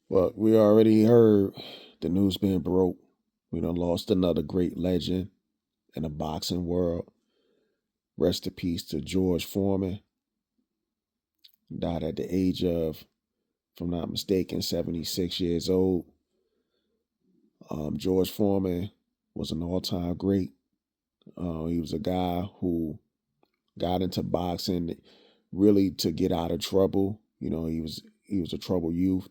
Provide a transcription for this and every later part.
Well, we already heard the news being broke. We done lost another great legend in the boxing world. Rest in peace to George Foreman. Died at the age of, if I'm not mistaken, 76 years old. George Foreman was an all-time great. He was a guy who got into boxing really to get out of trouble. He was a troubled youth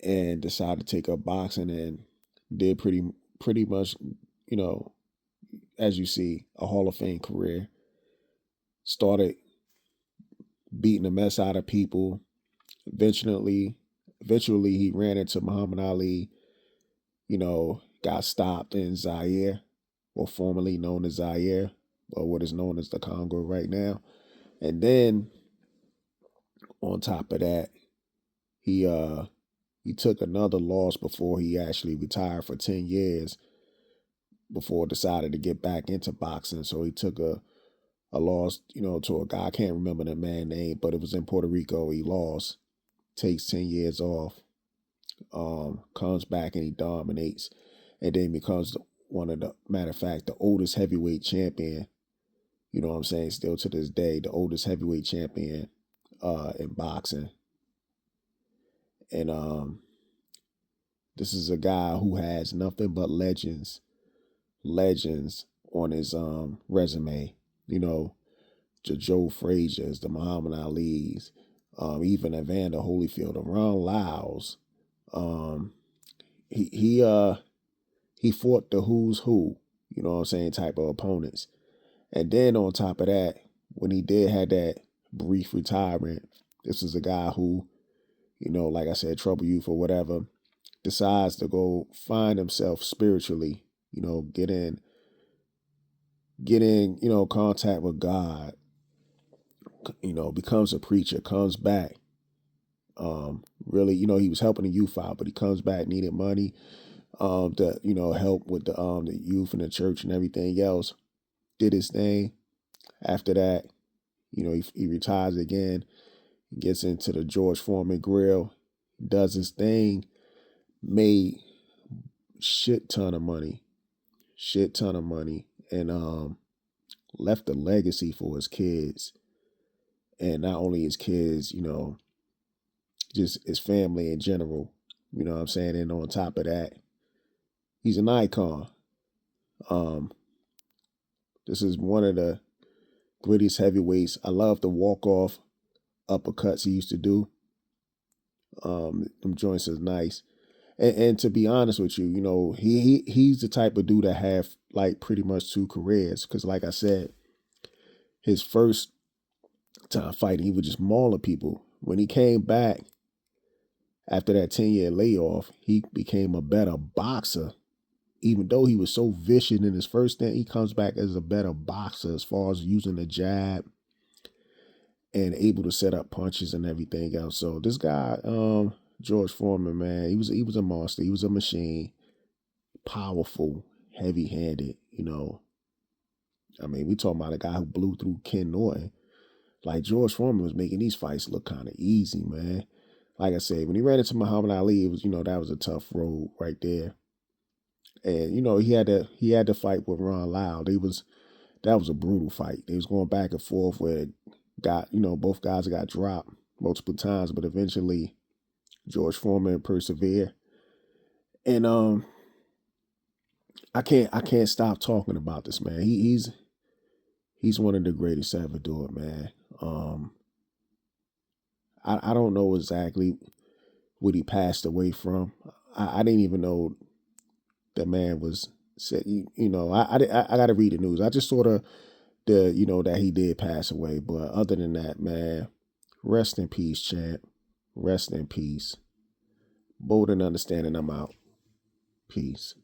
and decided to take up boxing and did pretty much, you know, as you see, a Hall of Fame career. Started beating the mess out of people. Eventually, eventually he ran into Muhammad Ali. Got stopped in Zaire, or formerly known as Zaire, or what is known as the Congo right now. And then on top of that, he uh he took another loss before he actually retired for 10 years before decided to get back into boxing. So he took a loss, to a guy. I can't remember the man name, but it was in Puerto Rico. He lost, takes 10 years off, comes back and he dominates, and then becomes one of the matter of fact the oldest heavyweight champion. You know what I'm saying? Still to this day, the oldest heavyweight champion in boxing. And this is a guy who has nothing but legends on his resume. You know, the Joe Frazier's, the Muhammad Ali's, even Evander Holyfield, the Ron Lyles. Um, he he uh he fought the who's who, you know what I'm saying, type of opponents. And then on top of that, when he did have that brief retirement, this is a guy who, like I said, trouble youth or whatever, decides to go find himself spiritually, get in, contact with God, becomes a preacher, comes back. Really, he was helping the youth out, but he comes back, needed money, to, help with the youth and the church and everything else. Did his thing. After that, he retires again, gets into the George Foreman grill, does his thing, made shit ton of money, and left a legacy for his kids, and not only his kids, just his family in general. You know what I'm saying? And on top of that, he's an icon. Um, this is one of the greatest heavyweights. I love the walk off uppercuts he used to do. Them joints is nice. And to be honest with you, he's the type of dude that have like pretty much two careers. Because like I said, his first time fighting, he was just mauling people. When he came back after that 10-year layoff, he became a better boxer. Even though he was so vicious in his first stint, he comes back as a better boxer as far as using the jab and able to set up punches and everything else. So this guy, George Foreman, man, he was a monster. He was a machine, powerful, heavy handed. I mean, we talking about a guy who blew through Ken Norton. Like George Foreman was making these fights look kind of easy, man. Like I said, when he ran into Muhammad Ali, it was that was a tough road right there. And he had to fight with Ron Lyle. That was a brutal fight. They was going back and forth where both guys got dropped multiple times, but eventually George Foreman persevered. And I can't stop talking about this man. He's one of the greatest to ever do it, man. I don't know exactly what he passed away from. I didn't even know the man was said. I got to read the news. I just sort of that he did pass away. But other than that, man, rest in peace, champ. Rest in peace. Bold and understanding. I'm out. Peace.